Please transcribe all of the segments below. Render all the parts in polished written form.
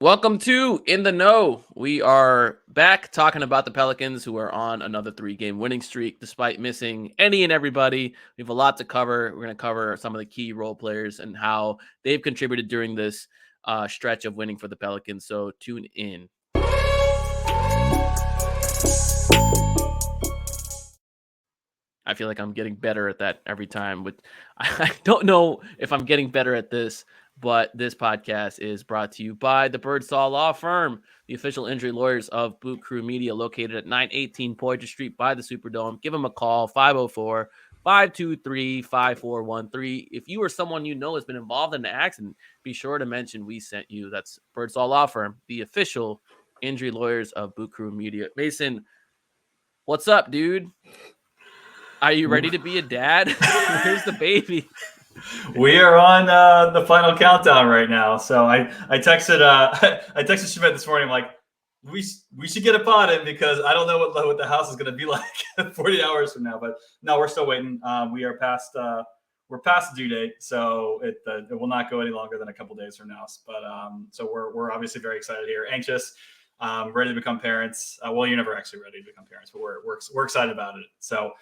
Welcome to In the Know. We are back talking about the Pelicans, who are on another 3-game winning streak despite missing any and everybody. We have a lot to cover. We're going to cover some of the key role players and how they've contributed during this stretch of winning for the Pelicans. So tune in. I feel like I'm getting better at that every time. But I don't know if I'm getting better at this, but this podcast is brought to you by the Birdsall Law Firm, the official injury lawyers of Boot Crew Media, located at 918 Poydras Street by the Superdome. Give them a call, 504-523-5413. If you or someone you know has been involved in an accident, be sure to mention we sent you. That's Birdsall Law Firm, the official injury lawyers of Boot Crew Media. Mason, what's up, dude? Are you ready to be a dad? Where's the baby? We are on the final countdown right now. So I texted I texted Shamit this morning. I'm like, we should get a pod in because I don't know what the house is going to be like 40 hours from now. But no, we're still waiting. We are past we're past the due date, so it will not go any longer than a couple days from now. But so we're obviously very excited here, anxious, ready to become parents. Well, you're never actually ready to become parents, but we're excited about it. So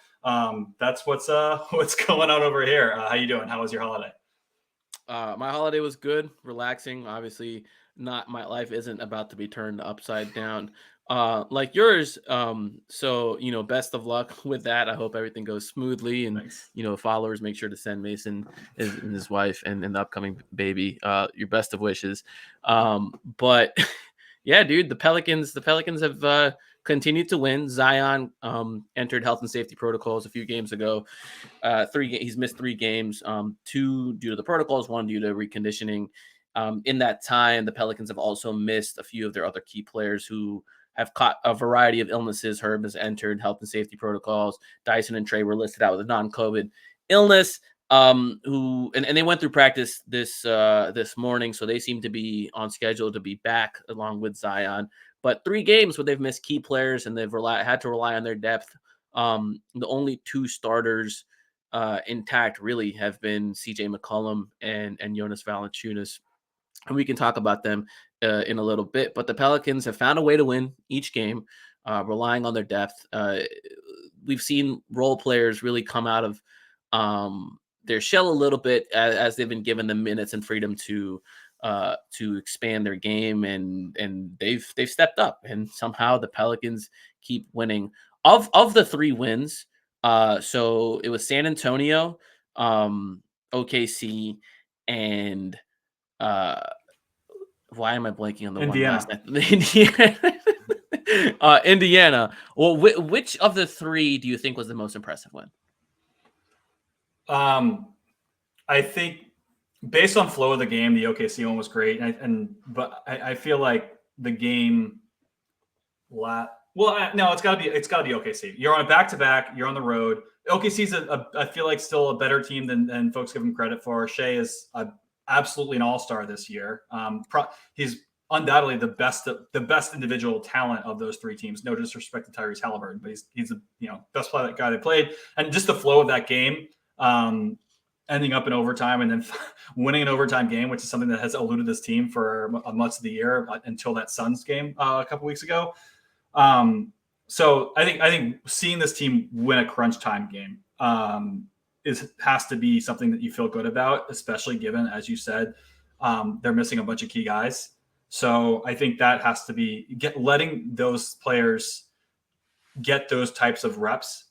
that's what's going on over here. How you doing? How was your holiday? My holiday was good, relaxing. Obviously, not my life isn't about to be turned upside down like yours. So best of luck with that. I hope everything goes smoothly, and Thanks. Followers, make sure to send Mason and his wife and the upcoming baby your best of wishes. But yeah, dude, the Pelicans have continued to win. Zion entered health and safety protocols a few games ago. He's missed 3 games, 2 due to the protocols, 1 due to reconditioning. In that time, the Pelicans have also missed a few of their other key players who have caught a variety of illnesses. Herb has entered health and safety protocols. Dyson and Trey were listed out with a non-COVID illness. They went through practice this morning, so they seem to be on schedule to be back along with Zion. But 3 games where they've missed key players and they've had to rely on their depth. The only 2 starters intact really have been CJ McCollum and Jonas Valanciunas, and we can talk about them in a little bit. But the Pelicans have found a way to win each game, relying on their depth. We've seen role players really come out of their shell a little bit as they've been given the minutes and freedom to expand their game, and they've stepped up, and somehow the Pelicans keep winning. Of the 3 wins, so it was San Antonio, OKC, and why am I blanking on the Indiana. one last Indiana. Well, which of the 3 do you think was the most impressive win? I think based on flow of the game, the OKC one was great, but I feel like the game. No, it's got to be OKC. You're on a back-to-back. You're on the road. OKC's I feel like still a better team than folks give him credit for. Shea is absolutely an all-star this year. He's undoubtedly the best individual talent of those 3 teams. No disrespect to Tyrese Halliburton, but he's the best guy they played, and just the flow of that game. Ending up in overtime and then winning an overtime game, which is something that has eluded this team for much of the year until that Suns game a couple weeks ago. So I think seeing this team win a crunch time game has to be something that you feel good about, especially given, as you said, they're missing a bunch of key guys. So I think that has to be letting those players get those types of reps.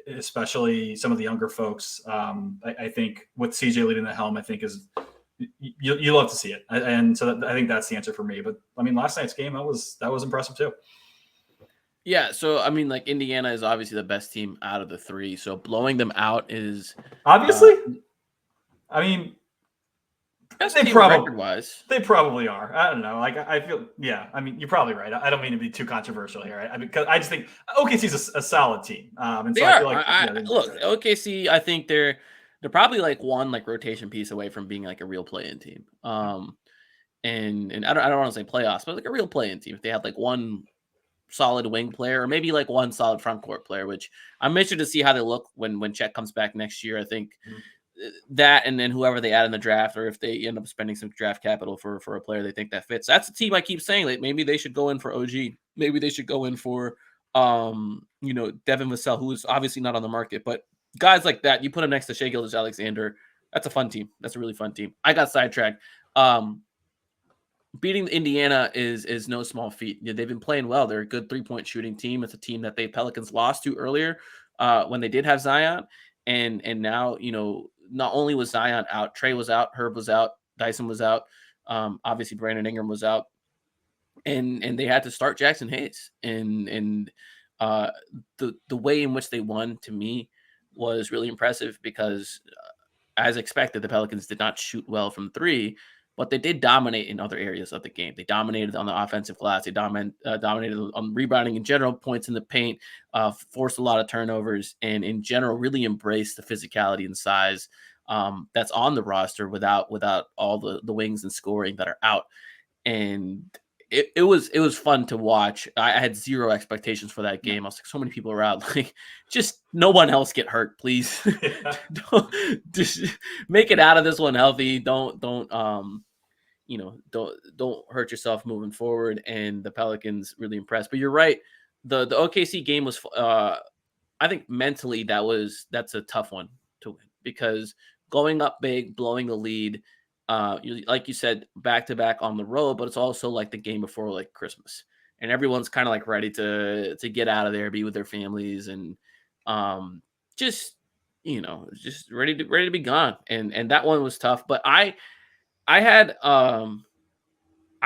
Especially some of the younger folks. I think with CJ leading the helm, I think is you love to see it, and so I think that's the answer for me. But I mean, last night's game that was impressive too. Yeah, so I mean, like Indiana is obviously the best team out of the 3, so blowing them out is obviously. I mean, they probably are. I don't know. Like I feel, yeah. I mean, you're probably right. I don't mean to be too controversial here. Because I just think OKC's a solid team. And they so are. I feel like Look, OKC. I think they're probably like one rotation piece away from being like a real play-in team. And I don't want to say playoffs, but like a real play-in team. If they had like one solid wing player, or maybe like one solid front court player, which I'm interested to see how they look when Chet comes back next year. I think that, and then whoever they add in the draft, or if they end up spending some draft capital for a player they think that fits. That's the team I keep saying. Like maybe they should go in for OG. Maybe they should go in for Devin Vassell, who is obviously not on the market, but guys like that, you put him next to Shai Gilgeous-Alexander. That's a fun team. That's a really fun team. I got sidetracked. Beating Indiana is no small feat. They've been playing well. They're a good 3-point shooting team. It's a team that the Pelicans lost to earlier when they did have Zion. And now, not only was Zion out, Trey was out, Herb was out, Dyson was out. Obviously, Brandon Ingram was out. And they had to start Jackson Hayes. And the way in which they won, to me, was really impressive because, as expected, the Pelicans did not shoot well from three, but they did dominate in other areas of the game. They dominated on the offensive glass. They dominated on rebounding in general, points in the paint, forced a lot of turnovers, and in general really embraced the physicality and size that's on the roster without all the wings and scoring that are out. And it was fun to watch. I had zero expectations for that game. I was like, so many people are out. Like, just no one else get hurt, please. Yeah. Just make it out of this one healthy. Don't hurt yourself moving forward. And the Pelicans really impressed. But you're right. The OKC game was, I think mentally that's a tough one to win because going up big, blowing the lead. Like you said, back to back on the road, but it's also like the game before like Christmas, and everyone's kind of like ready to get out of there, be with their families, and just ready to be gone. And that one was tough. But I had I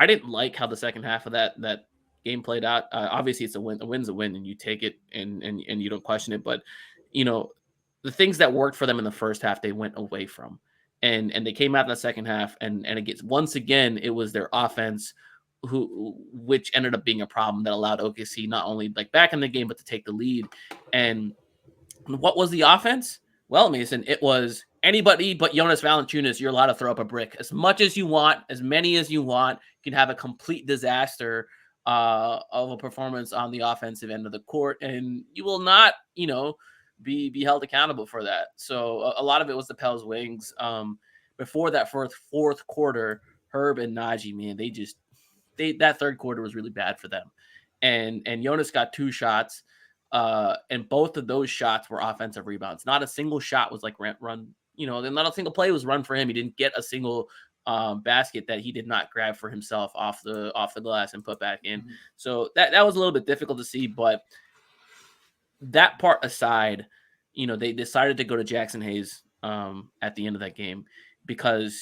didn't like how the second half of that game played out. Obviously, it's a win. A win's a win, and you take it and you don't question it. But the things that worked for them in the first half, they went away from. And they came out in the second half, and it gets once again it was their offense which ended up being a problem that allowed OKC not only like back in the game but to take the lead. And what was the offense? Well, Mason, it was anybody but Jonas Valanciunas. You're allowed to throw up a brick as much as you want, as many as you want. You can have a complete disaster of a performance on the offensive end of the court, and you will not, be held accountable for that. So a lot of it was the Pels wings. Before that fourth quarter, Herb and Naji, man, that third quarter was really bad for them. And Jonas got 2 shots, and both of those shots were offensive rebounds. Not a single shot was like run. Not a single play was run for him. He didn't get a single basket that he did not grab for himself off the glass and put back in. Mm-hmm. So that was a little bit difficult to see, but that part aside, they decided to go to Jackson Hayes at the end of that game because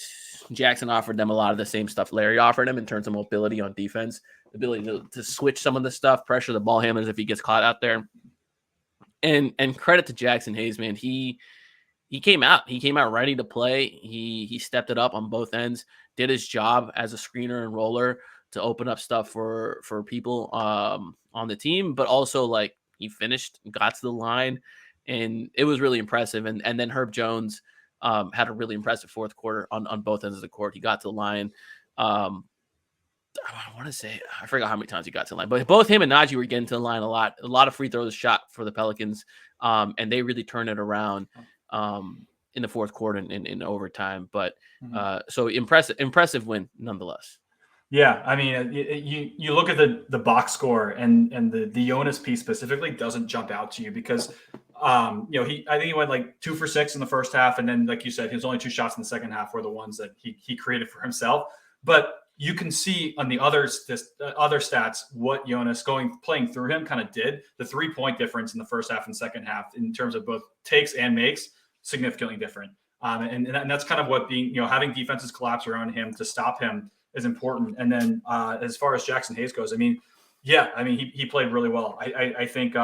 Jackson offered them a lot of the same stuff Larry offered him in terms of mobility on defense, the ability to switch some of the stuff, pressure the ball handlers if he gets caught out there. And credit to Jackson Hayes, man. He came out. He came out ready to play. He stepped it up on both ends, did his job as a screener and roller to open up stuff for people on the team, but also like he finished, got to the line, and it was really impressive. And then Herb Jones had a really impressive fourth quarter on both ends of the court. He got to the line. I want to say, I forgot how many times he got to the line, but both him and Naji were getting to the line a lot. A lot of free throws shot for the Pelicans, and they really turned it around in the fourth quarter and in overtime. But so impressive win nonetheless. Yeah, I mean, you look at the box score and the Jonas piece specifically doesn't jump out to you because I think he went like 2 for 6 in the first half, and then like you said, his only 2 shots in the second half were the ones that he created for himself. But you can see on the other stats what Jonas playing through him kind of did. The 3-point difference in the first half and second half in terms of both takes and makes significantly different. And that's kind of what having defenses collapse around him to stop him is important. And then as far as Jackson Hayes goes, he played really well. I think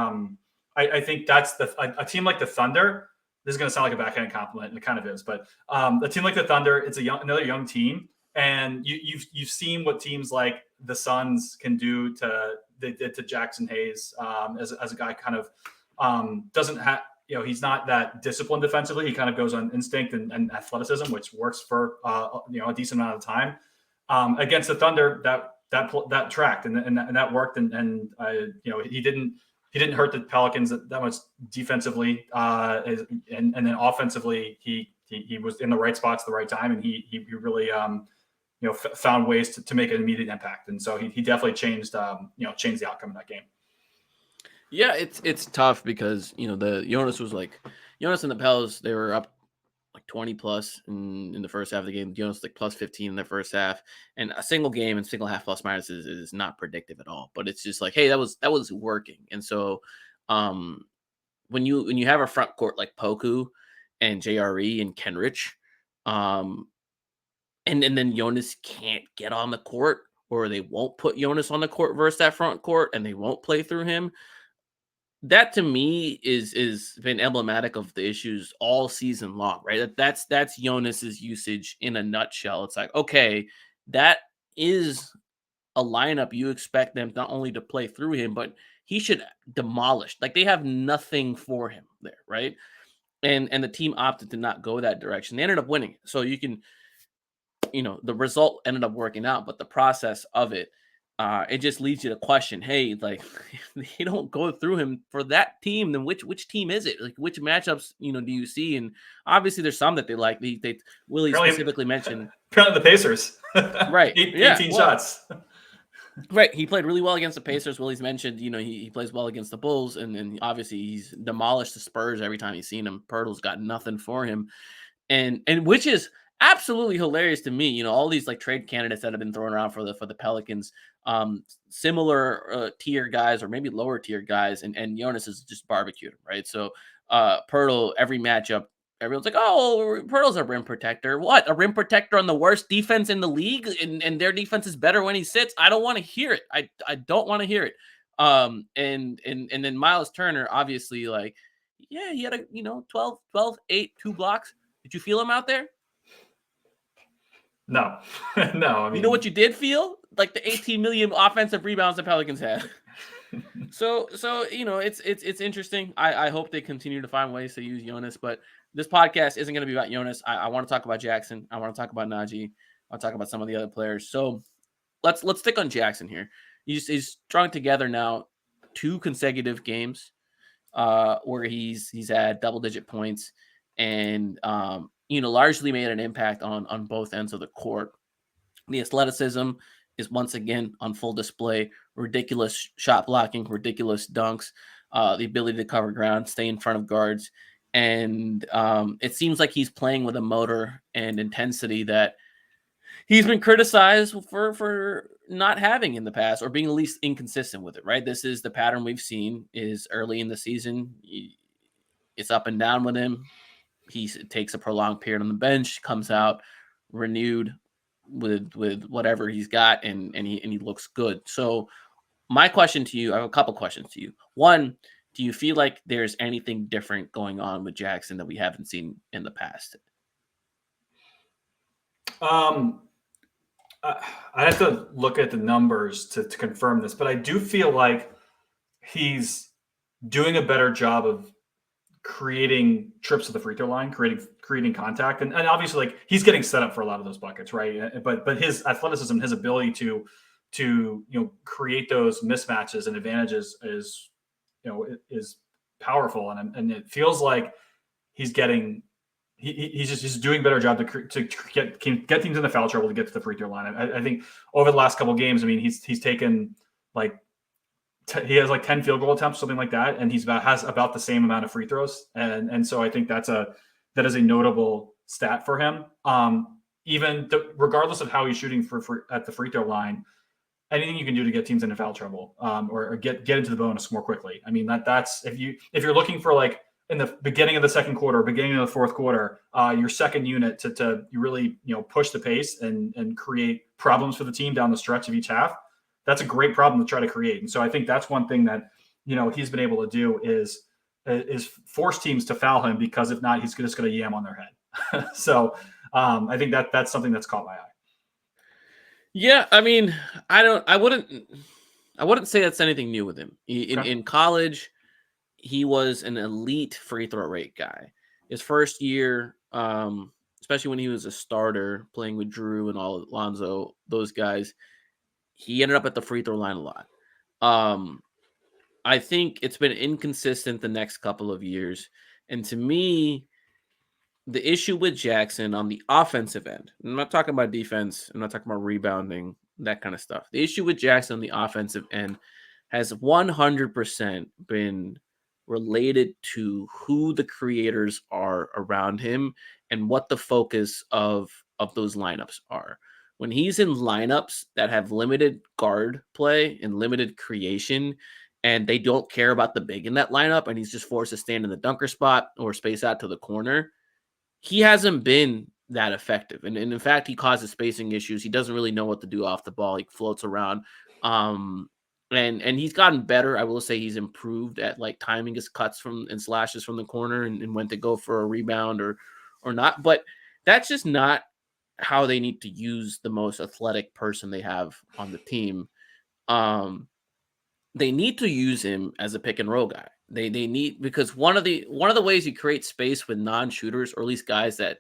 I think that's a team like the Thunder. This is going to sound like a backhanded compliment, and it kind of is. But a team like the Thunder, it's another young team, and you've seen what teams like the Suns can do to Jackson Hayes as a guy kind of doesn't have. He's not that disciplined defensively. He kind of goes on instinct and athleticism, which works for a decent amount of time. Against the Thunder, that tracked and that worked, and he didn't hurt the Pelicans that much defensively, and then offensively he he was in the right spots at the right time, and he really found ways to make an immediate impact. And so he definitely changed the outcome of that game. Yeah, it's tough because the Jonas and the Pels, they were up like 20 plus in the first half of the game. Jonas like plus 15 in the first half, and a single game and single half plus minus is not predictive at all. But it's just like, hey, that was working. And so, when you have a front court like Poku and JRE and Kenrich, and then Jonas can't get on the court, or they won't put Jonas on the court versus that front court, and they won't play through him. That to me is been emblematic of the issues all season long, right? That's Jonas's usage in a nutshell. It's like, okay, that is a lineup you expect them not only to play through him, but he should demolish. Like they have nothing for him there, right? And the team opted to not go that direction. They ended up winning. So you can, the result ended up working out, but the process of it, it just leads you to question, hey, like if they don't go through him for that team, then which team is it? Like which matchups, do you see? And obviously there's some that they like. They Willie specifically mentioned. Apparently the Pacers. Right. 18 shots. Right. He played really well against the Pacers. Willie's mentioned, he plays well against the Bulls, and obviously he's demolished the Spurs every time he's seen him. Pirtle's got nothing for him. And which is absolutely hilarious to me. All these like trade candidates that have been thrown around for the Pelicans, similar tier guys or maybe lower tier guys, and Jonas is just barbecued, right? So Pirtle, every matchup, everyone's like, oh, Pirtle's a rim protector. What? A rim protector on the worst defense in the league, and their defense is better when he sits? I don't want to hear it. I don't want to hear it. And then Miles Turner, obviously, like, yeah, he had a 12, 8, 2 blocks. Did you feel him out there? No. No. I mean, you know what you did feel? Like the 18 million offensive rebounds the Pelicans had. So it's interesting. I hope they continue to find ways to use Jonas, but this podcast isn't going to be about Jonas. I want to talk about Jackson. I want to talk about Naji. I'll talk about some of the other players. So let's stick on Jackson here. He's strung together now 2 consecutive games where he's had double-digit points and largely made an impact on both ends of the court. The athleticism is once again on full display. Ridiculous shot blocking, ridiculous dunks, the ability to cover ground, stay in front of guards. And it seems like he's playing with a motor and intensity that he's been criticized for not having in the past, or being at least inconsistent with it, right? This is the pattern we've seen is early in the season. It's up and down with him. He takes a prolonged period on the bench, comes out renewed with whatever he's got, and he looks good. So my question to you, I have a couple questions to you. One, do you feel like there's anything different going on with Jackson that we haven't seen in the past? I have to look at the numbers to confirm this, but I do feel like he's doing a better job of creating trips to the free throw line, creating contact, and obviously like he's getting set up for a lot of those buckets, right? But his athleticism, his ability to create those mismatches and advantages is powerful, and it feels like he's getting. He's doing a better job to get teams in the foul trouble to get to the free throw line. I think over the last couple of games, I mean, he's taken like he has like 10 field goal attempts, something like that, and has about the same amount of free throws, and so I think that is a notable stat for him. Regardless of how he's shooting for at the free throw line, anything you can do to get teams into foul trouble or get into the bonus more quickly. I mean that's if you're looking for like in the beginning of the second quarter, beginning of the fourth quarter, your second unit to really push the pace and create problems for the team down the stretch of each half. That's a great problem to try to create. And so I think that's one thing that he's been able to do is force teams to foul him, because if not, he's just going to yam on their head. So I think that's something that's caught my eye. Yeah, I mean, I wouldn't say that's anything new with him. In college, he was an elite free throw rate guy. His first year, especially when he was a starter playing with Drew and Alonzo, those guys, he ended up at the free throw line a lot. I think it's been inconsistent the next couple of years. And to me, the issue with Jackson on the offensive end, I'm not talking about defense, I'm not talking about rebounding, that kind of stuff. The issue with Jackson on the offensive end has 100% been related to who the creators are around him and what the focus of those lineups are. When he's in lineups that have limited guard play and limited creation, and they don't care about the big in that lineup, and he's just forced to stand in the dunker spot or space out to the corner, he hasn't been that effective. And in fact, he causes spacing issues. He doesn't really know what to do off the ball. He floats around. Um, and he's gotten better. I will say he's improved at like timing his cuts from and slashes from the corner and when to go for a rebound or not. But that's just not how they need to use the most athletic person they have on the team. Um, they need to use him as a pick and roll guy. They need, because one of the ways you create space with non-shooters, or at least guys that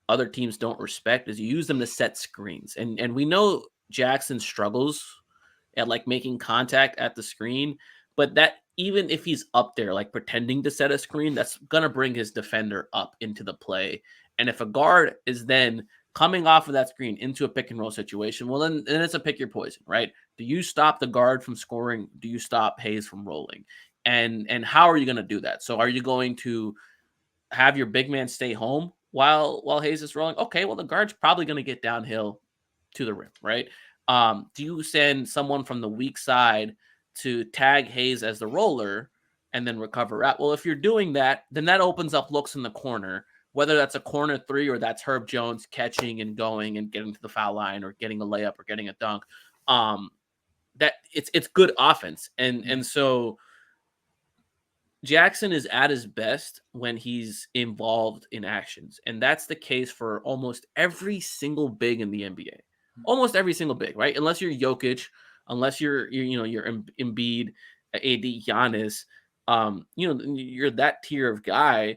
other teams don't respect, is you use them to set screens. And we know Jackson struggles at like making contact at the screen, but that, even if he's up there like pretending to set a screen, that's gonna bring his defender up into the play. And if a guard is then coming off of that screen into a pick and roll situation, well then it's a pick your poison, right? Do you stop the guard from scoring? Do you stop Hayes from rolling? And how are you going to do that? So are you going to have your big man stay home while Hayes is rolling? Okay, well the guard's probably going to get downhill to the rim, right? Do you send someone from the weak side to tag Hayes as the roller and then recover out? Well, if you're doing that, then that opens up looks in the corner, whether that's a corner three or that's Herb Jones catching and going and getting to the foul line or getting a layup or getting a dunk. That it's good offense, and so Jackson is at his best when he's involved in actions. And that's the case for almost every single big in the NBA. Almost every single big, right? Unless you're Jokic, unless you're Embiid, AD, Giannis, you're that tier of guy.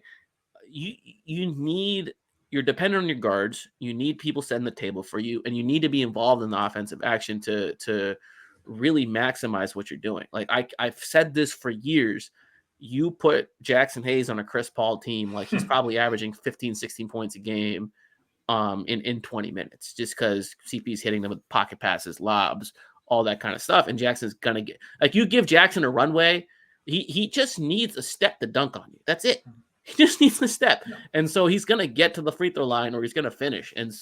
You need, you're dependent on your guards. You need people setting the table for you, and you need to be involved in the offensive action to really maximize what you're doing. Like I've said this for years. You put Jackson Hayes on a Chris Paul team, like he's probably averaging 15, 16 points a game in 20 minutes, just because CP's hitting them with pocket passes, lobs, all that kind of stuff. And Jackson's gonna get, like, you give Jackson a runway, he just needs a step to dunk on you. That's it. He just needs a step. No. And so he's gonna get to the free throw line or he's gonna finish. And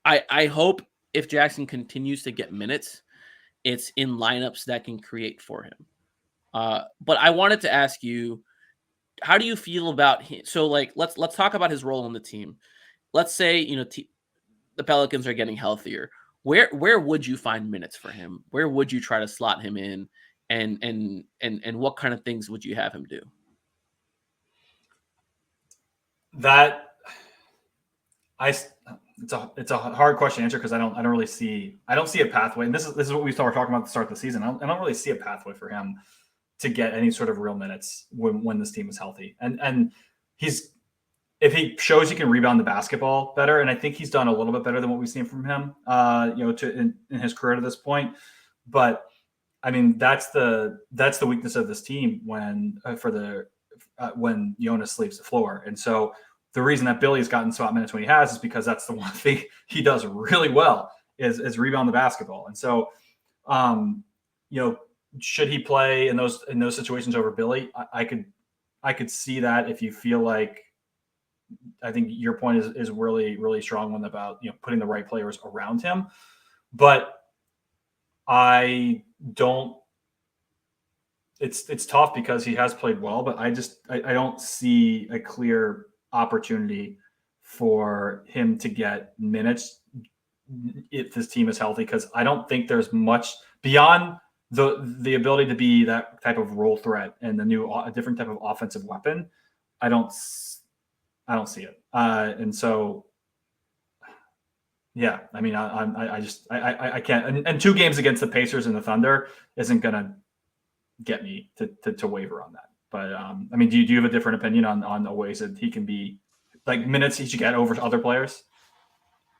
I hope if Jackson continues to get minutes, it's in lineups that can create for him. But I wanted to ask you, how do you feel about him? So, like, let's talk about his role on the team. Let's say the Pelicans are getting healthier. Where would you find minutes for him? Where would you try to slot him in? And what kind of things would you have him do? That it's a hard question to answer because I don't really see a pathway. And this is what we started talking about at the start of the season. I don't really see a pathway for him to get any sort of real minutes when this team is healthy. And if he shows he can rebound the basketball better, and I think he's done a little bit better than what we've seen from him, in his career to this point. But I mean, that's the weakness of this team when Jonas leaves the floor. And so the reason that Billy has gotten spot minutes when he has is because that's the one thing he does really well is rebound the basketball. And so, should he play in those situations over Billy? I could see that if you feel like, I think your point is really, really strong one about, putting the right players around him. But I don't, it's tough because he has played well, but I don't see a clear opportunity for him to get minutes if this team is healthy, because I don't think there's much beyond the ability to be that type of role threat and a different type of offensive weapon. I don't see it. And so, yeah, I mean, I can't. And 2 games against the Pacers and the Thunder isn't gonna get me to waver on that. But I mean, do you have a different opinion on the ways that he can be, like, minutes he should get over other players?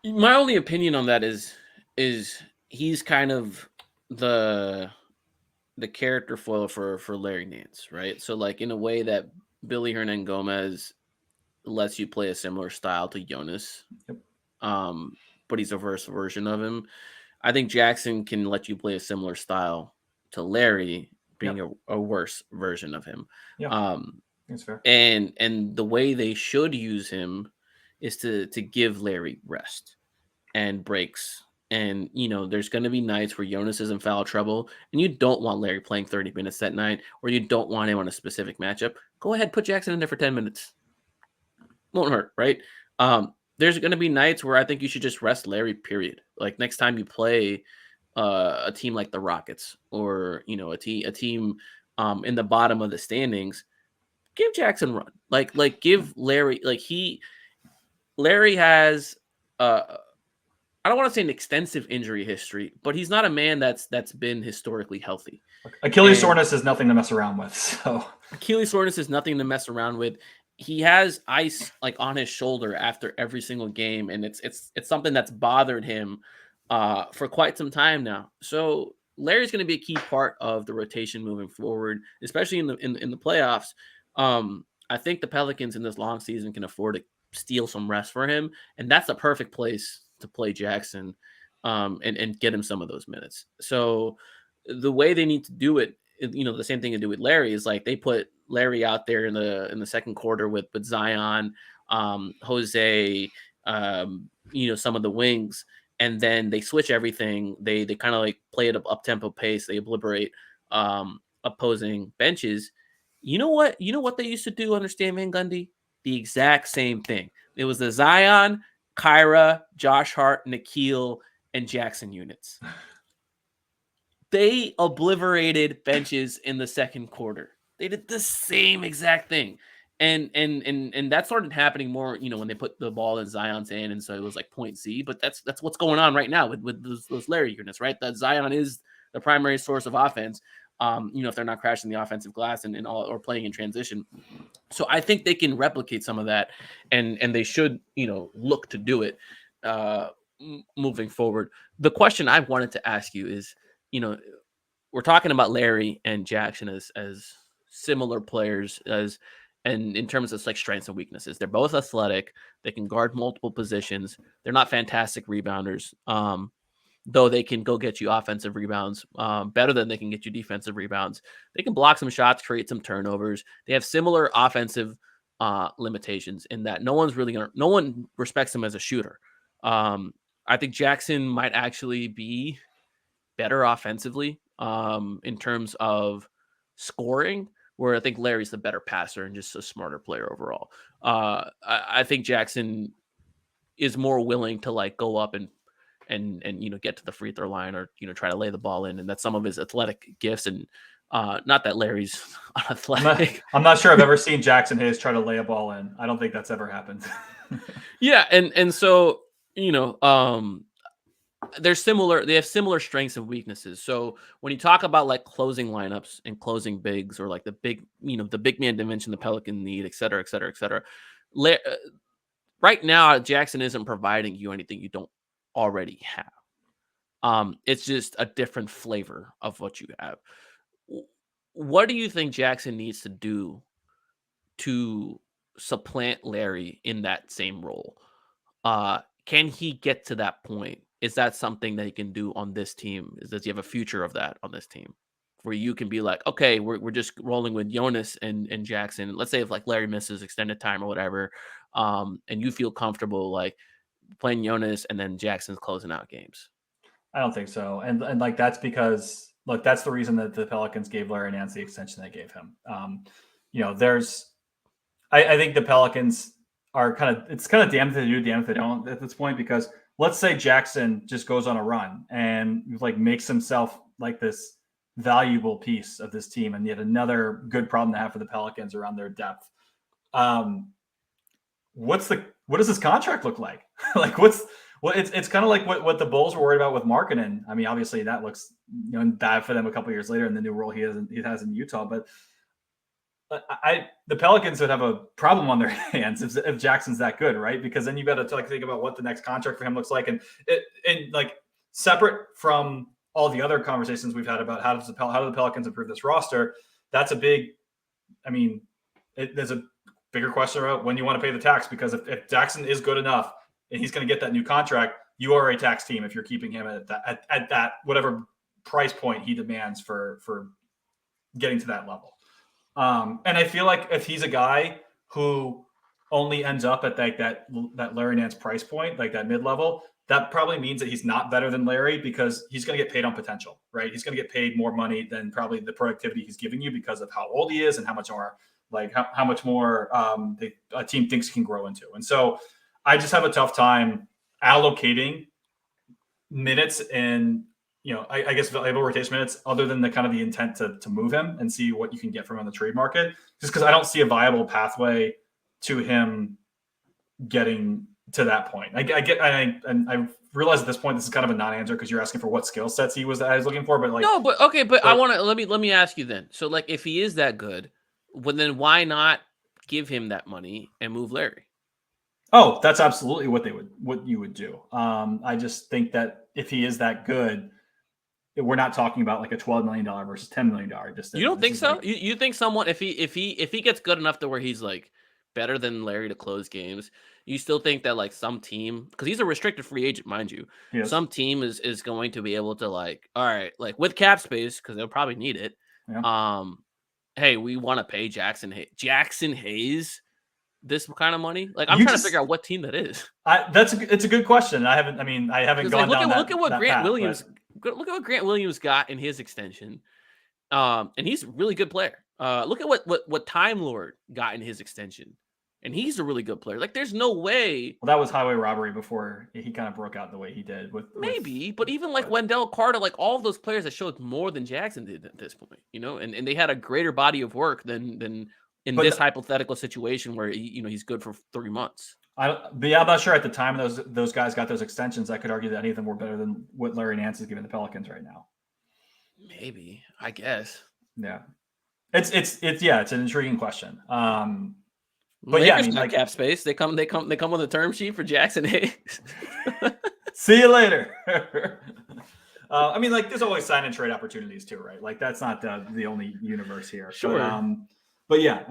My only opinion on that is he's kind of the character foil for Larry Nance, right? So, like, in a way that Billy Hernangomez lets you play a similar style to Jonas. Yep. But he's a worse version of him. I think Jackson can let you play a similar style to Larry, being Yep. a worse version of him. Yeah, that's fair. And the way they should use him is to give Larry rest and breaks. And there's going to be nights where Jonas is in foul trouble, and you don't want Larry playing 30 minutes that night, or you don't want him on a specific matchup. Go ahead, put Jackson in there for 10 minutes. Won't hurt, right? There's going to be nights where I think you should just rest Larry. Period. Like next time you play a team like the Rockets, or a team in the bottom of the standings, give Jackson run. Like give Larry, Larry has I don't want to say an extensive injury history, but he's not a man that's been historically healthy. Achilles soreness is nothing to mess around with. So Achilles soreness is nothing to mess around with. He has ice on his shoulder after every single game, and it's something that's bothered him for quite some time now. So Larry's going to be a key part of the rotation moving forward, especially in the playoffs. I think the Pelicans in this long season can afford to steal some rest for him, and that's a perfect place to play Jackson, and get him some of those minutes. So the way they need to do it, the same thing to do with Larry is they put Larry out there in the second quarter with Zion, Jose, some of the wings, and then they switch everything. They kind of play it up tempo pace. They obliterate opposing benches. You know what they used to do under Stan Van Gundy? The exact same thing. It was the Zion, Kyra, Josh Hart, Nikhil, and Jackson units. They obliterated benches in the second quarter. They did the same exact thing. And that started happening more, when they put the ball in Zion's hand, and so it was point C. But that's what's going on right now with those Larry units, right? That Zion is the primary source of offense. If they're not crashing the offensive glass and all, or playing in transition. So I think they can replicate some of that, and they should, look to do it moving forward. The question I wanted to ask you is, we're talking about Larry and Jackson as similar players, and in terms of strengths and weaknesses. They're both athletic. They can guard multiple positions. They're not fantastic rebounders. Though they can go get you offensive rebounds better than they can get you defensive rebounds. They can block some shots, create some turnovers. They have similar offensive limitations in that no one respects them as a shooter. I think Jackson might actually be better offensively in terms of scoring, where I think Larry's the better passer and just a smarter player overall. I think Jackson is more willing to go up and get to the free throw line, or try to lay the ball in, and that's some of his athletic gifts. And not that Larry's unathletic. I'm not sure I've ever seen Jackson Hayes try to lay a ball in. I don't think that's ever happened. Yeah, and so they have similar strengths and weaknesses. So when you talk about closing lineups and closing bigs, or the big man dimension the Pelican need, et cetera, et cetera, et cetera. Right now, Jackson isn't providing you anything you don't already have. It's just a different flavor of what you have. What do you think Jackson needs to do to supplant Larry in that same role? Can he get to that point? Is that something that he can do on this team? Does he have a future of that on this team, where you can be like, okay, we're just rolling with Jonas and Jackson. Let's say if Larry misses extended time or whatever, and you feel comfortable playing Jonas and then Jackson's closing out games. I don't think so. And that's because, look, that's the reason that the Pelicans gave Larry Nance the extension they gave him. I think the Pelicans are it's kind of damn if they do, damn if they don't at this point, because let's say Jackson just goes on a run and makes himself this valuable piece of this team, and yet another good problem to have for the Pelicans around their depth. What does this contract look like? It's kind of like what the Bulls were worried about with Markkanen. I mean, obviously that looks bad for them a couple years later in the new role he has in Utah. But the Pelicans would have a problem on their hands if Jackson's that good, right? Because then you got to think about what the next contract for him looks like, and separate from all the other conversations we've had about how do the Pelicans improve this roster. That's a big. I mean, there's a bigger question about when you want to pay the tax, because if Jackson is good enough and he's going to get that new contract, you are a tax team if you're keeping him at that whatever price point he demands for getting to that level. And I feel like if he's a guy who only ends up at that Larry Nance price point, like that mid-level, that probably means that he's not better than Larry, because he's going to get paid on potential, right? He's going to get paid more money than probably the productivity he's giving you because of how old he is and how much more a team thinks he can grow into. And so I just have a tough time allocating minutes and, I guess valuable rotation minutes, other than the kind of the intent to move him and see what you can get from him on the trade market, just because I don't see a viable pathway to him getting to that point. I realize at this point this is kind of a non-answer because you're asking for what skill sets I was looking for, but I want to let me ask you then. So like, if he is that good, well, then why not give him that money and move Larry? Oh, that's absolutely what you would do. I just think that if he is that good, we're not talking about like a $12 million versus $10 million distance. You don't think so? Like, you think someone, if he gets good enough to where he's like better than Larry to close games, you still think that like some team, because he's a restricted free agent, mind you, some team is going to be able to like, all right, like with cap space, because they'll probably need it. Yeah. Hey, we want to pay Jackson Hayes this kind of money. Like, I'm trying to figure out what team that is. It's a good question. I haven't gone down that. Look at what Grant Williams. Look at what Grant Williams got in his extension, and he's a really good player. Look at what Time Lord got in his extension, and he's a really good player. Like, there's no way. Well, that was highway robbery before he kind of broke out the way he did. But even like Wendell Carter, like all of those players that showed more than Jackson did at this point, and they had a greater body of work than in this hypothetical situation where he's good for 3 months. I'm not sure at the time those guys got those extensions. I could argue that any of them were better than what Larry Nance is giving the Pelicans right now. Maybe, I guess. Yeah, it's an intriguing question. But Lakers got cap space. They come with a term sheet for Jackson Hayes. See you later. There's always sign and trade opportunities too, right? Like, that's not the only universe here. Sure. But yeah,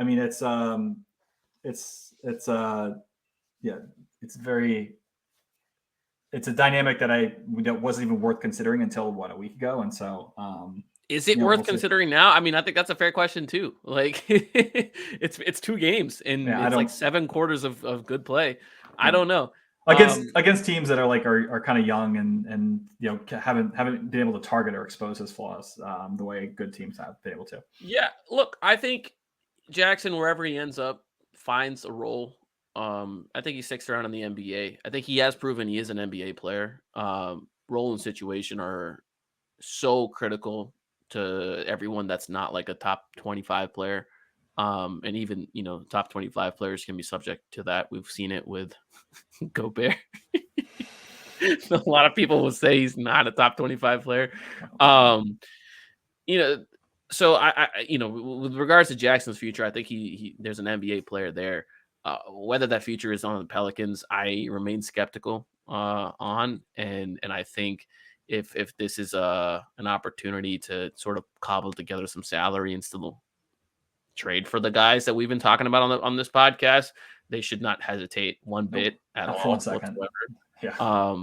it's a dynamic that wasn't even worth considering until a week ago. And so, is it worth considering now? I mean, I think that's a fair question too. Like, it's 2 games and it's like 7 quarters of good play. Yeah. I don't know. Against teams that are kind of young and haven't been able to target or expose his flaws the way good teams have been able to. Yeah, look, I think Jackson, wherever he ends up, finds a role. I think he sticks around in the NBA. I think he has proven he is an NBA player. Role and situation are so critical to everyone that's not like a top 25 player. And even, top 25 players can be subject to that. We've seen it with Gobert. A lot of people will say he's not a top 25 player. So I with regards to Jackson's future, I think he there's an NBA player there. Whether that future is on the Pelicans, I remain skeptical on, and I think if this is an opportunity to sort of cobble together some salary and still trade for the guys that we've been talking about on this podcast, they should not hesitate one bit at all whatsoever. Yeah.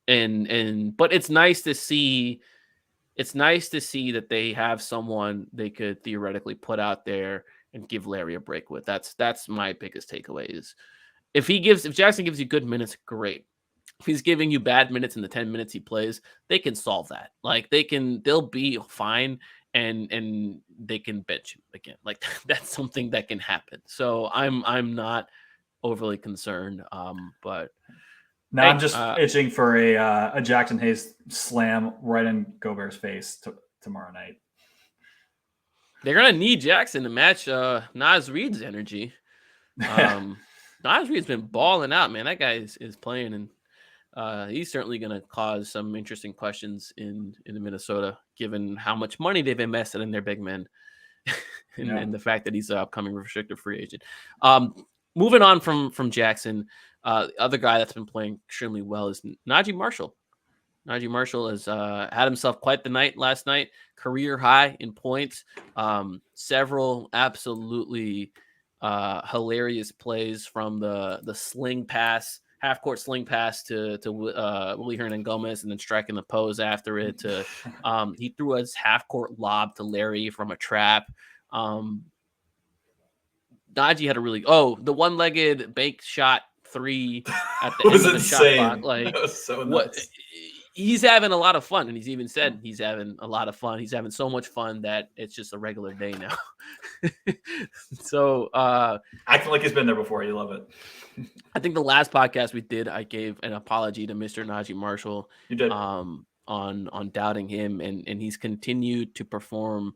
But it's nice to see. It's nice to see that they have someone they could theoretically put out there and give Larry a break with. That's my biggest takeaway is if Jackson gives you good minutes, great. If he's giving you bad minutes in the 10 minutes he plays, they can solve that. Like they'll be fine and they can bench him again. Like that's something that can happen. So I'm not overly concerned. But now I'm just itching for a Jackson Hayes slam right in Gobert's face tomorrow night. They're gonna need Jackson to match Naz Reid's energy. Naz Reid's been balling out, man. That guy is playing, and he's certainly gonna cause some interesting questions in Minnesota, given how much money they've invested in their big men, and the fact that he's an upcoming restricted free agent. Moving on from Jackson, the other guy that's been playing extremely well is Naji Marshall. Naji Marshall has had himself quite the night last night, career high in points, several absolutely hilarious plays from the sling pass, half court sling pass to Willie Hernangomez, and then striking the pose after it. To he threw his half court lob to Larry from a trap. Naji had a really the one-legged bank shot 3 at the end of the shot clock. Like, that was so what? nuts. He's having a lot of fun, and he's even said he's having a lot of fun. He's having so much fun that it's just a regular day now. So acting like he's been there before. You love it. I think the last podcast we did, I gave an apology to Mr. Naji Marshall. You did. On doubting him, and he's continued to perform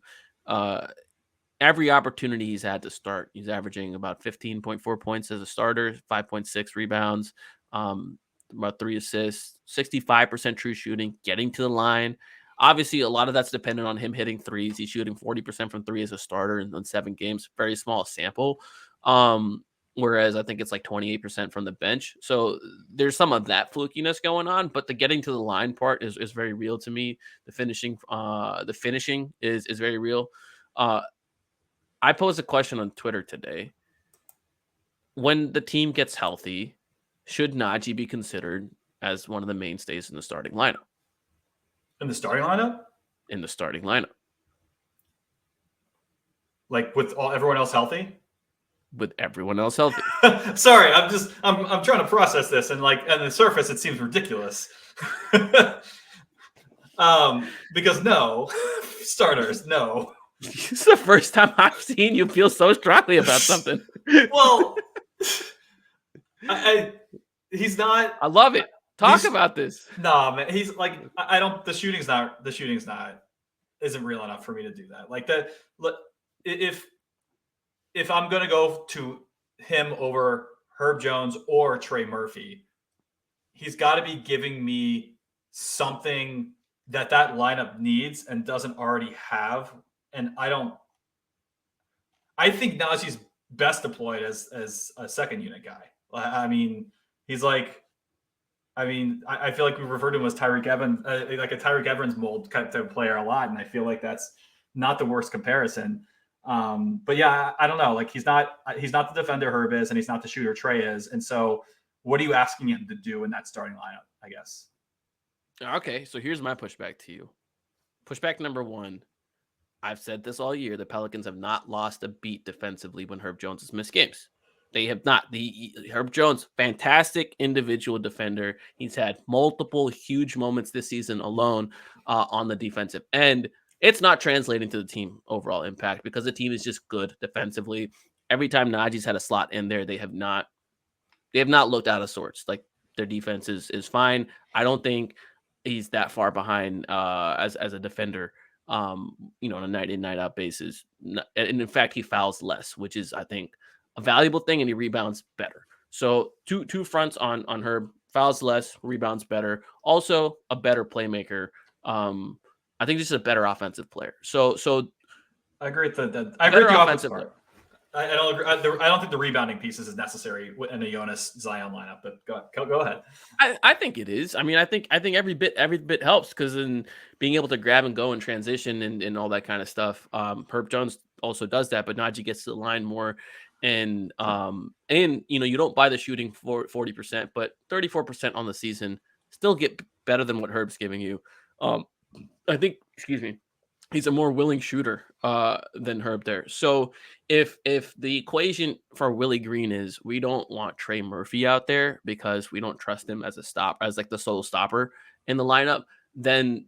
every opportunity he's had to start. He's averaging about 15.4 points as a starter, 5.6 rebounds, about 3 assists, 65% true shooting, getting to the line. Obviously, a lot of that's dependent on him hitting threes. He's shooting 40% from 3 as a starter in 7 games. Very small sample. Whereas I think it's like 28% from the bench. So there's some of that flukiness going on, but the getting to the line part is very real to me. The finishing is very real. I posed a question on Twitter today. When the team gets healthy, should Naji be considered as one of the mainstays in the starting lineup? In the starting lineup? In the starting lineup. Like with everyone else healthy? With everyone else healthy. Sorry, I'm trying to process this, and like on the surface it seems ridiculous. Because no, starters, no. This is the first time I've seen you feel so strongly about something. Well, he's not. I love it. Talk about this. No, man. He's like, I don't. The shooting's isn't real enough for me to do that. Like if I'm gonna go to him over Herb Jones or Trey Murphy, he's got to be giving me something that lineup needs and doesn't already have. And I think Naji's best deployed as a second unit guy. I mean, he's like, I feel like we refer to him as Tyreek Evans, like a Tyreek Evans mold type of player a lot. And I feel like that's not the worst comparison. But yeah, I don't know. Like he's not the defender Herb is, and he's not the shooter Trey is. And so what are you asking him to do in that starting lineup, I guess? Okay. So here's my pushback to you. Pushback number 1. I've said this all year. The Pelicans have not lost a beat defensively when Herb Jones has missed games. They have not. Herb Jones, fantastic individual defender. He's had multiple huge moments this season alone on the defensive end. It's not translating to the team overall impact because the team is just good defensively. Every time Naji's had a slot in there, they have not looked out of sorts. Like their defense is fine. I don't think he's that far behind as a defender. On a night in, night out basis. And in fact, he fouls less, which is, I think, a valuable thing, and he rebounds better. So two fronts on Herb: fouls less, rebounds better. Also a better playmaker. I think just a better offensive player. So I agree with that. I agree with the offensive part. I don't agree. I don't think the rebounding pieces is necessary in a Jonas Zion lineup. But go ahead. I think it is. I mean, I think every bit helps because in being able to grab and go and transition and all that kind of stuff. Herb Jones also does that, but Naji gets to the line more. And you don't buy the shooting for 40%, but 34% on the season still get better than what Herb's giving you. I think, he's a more willing shooter than Herb there. So if the equation for Willie Green is we don't want Trey Murphy out there because we don't trust him as like the sole stopper in the lineup, then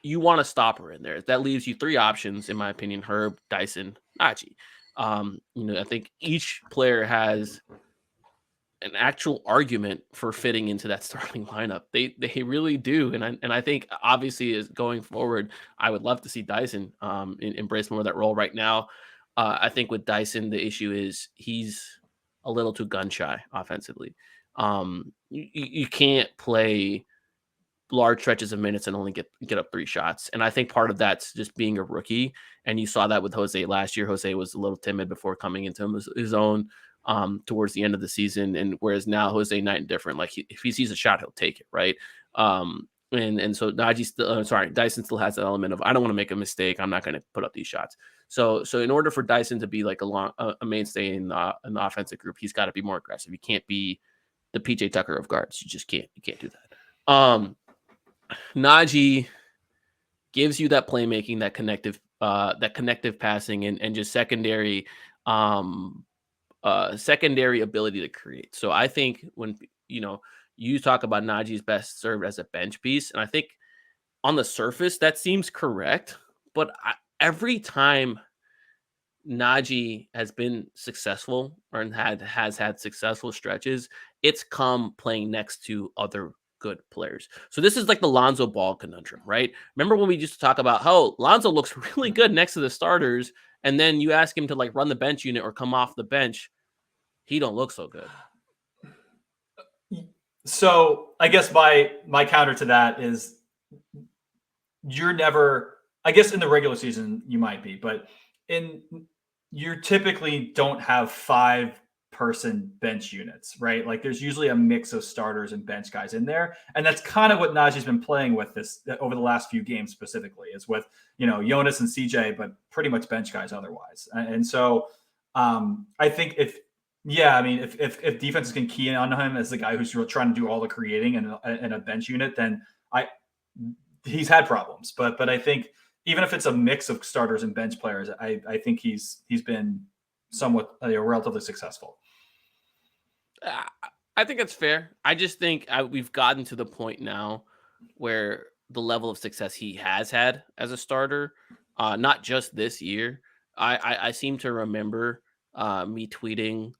you want a stopper in there. That leaves you 3 options, in my opinion: Herb, Dyson, Naji. I think each player has an actual argument for fitting into that starting lineup. They really do. And I think obviously is going forward, I would love to see Dyson embrace more of that role right now. I think with Dyson, the issue is he's a little too gun shy offensively. You can't play large stretches of minutes and only get up 3 shots. And I think part of that's just being a rookie. And you saw that with Jose last year. Jose was a little timid before coming into his own towards the end of the season. And whereas now Jose night and different, like if he sees a shot, he'll take it. Right. And so Dyson still has that element of, I don't want to make a mistake. I'm not going to put up these shots. So in order for Dyson to be like a mainstay in the offensive group, he's got to be more aggressive. He can't be the PJ Tucker of guards. You just can't. You can't do that. Naji gives you that playmaking, that connective passing, and just secondary ability to create. So I think when you talk about Naji's best served as a bench piece, and I think on the surface that seems correct, but every time Naji has been successful or has had successful stretches, it's come playing next to other good players. So this is like the Lonzo Ball conundrum, right? Remember when we used to talk about how Lonzo looks really good next to the starters, and then you ask him to like run the bench unit or come off the bench, he don't look so good. So I guess my counter to that is you're never, I guess in the regular season you might be, but you typically don't have 5-person bench units, right? Like there's usually a mix of starters and bench guys in there. And that's kind of what Naji's been playing with this over the last few games specifically, is with, Jonas and CJ, but pretty much bench guys otherwise. And so I think if defenses can key in on him as the guy who's trying to do all the creating in a bench unit, then he's had problems. But I think even if it's a mix of starters and bench players, I think he's been somewhat relatively successful. I think it's fair. I just think we've gotten to the point now where the level of success he has had as a starter, not just this year. I seem to remember me tweeting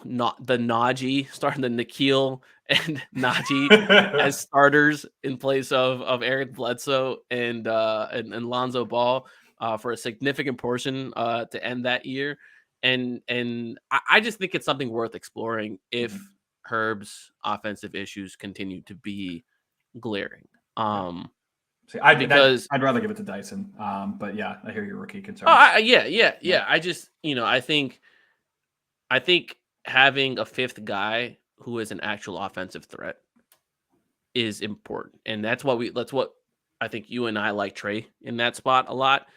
not the Naji, starting the Nikhil and Naji as starters in place of Eric Bledsoe and Lonzo Ball for a significant portion to end that year. And I just think it's something worth exploring if Herb's offensive issues continue to be glaring. I'd rather give it to Dyson. But yeah, I hear your rookie concerns. Yeah. I think having a fifth guy who is an actual offensive threat is important. And that's what I think you and I like Trey in that spot a lot,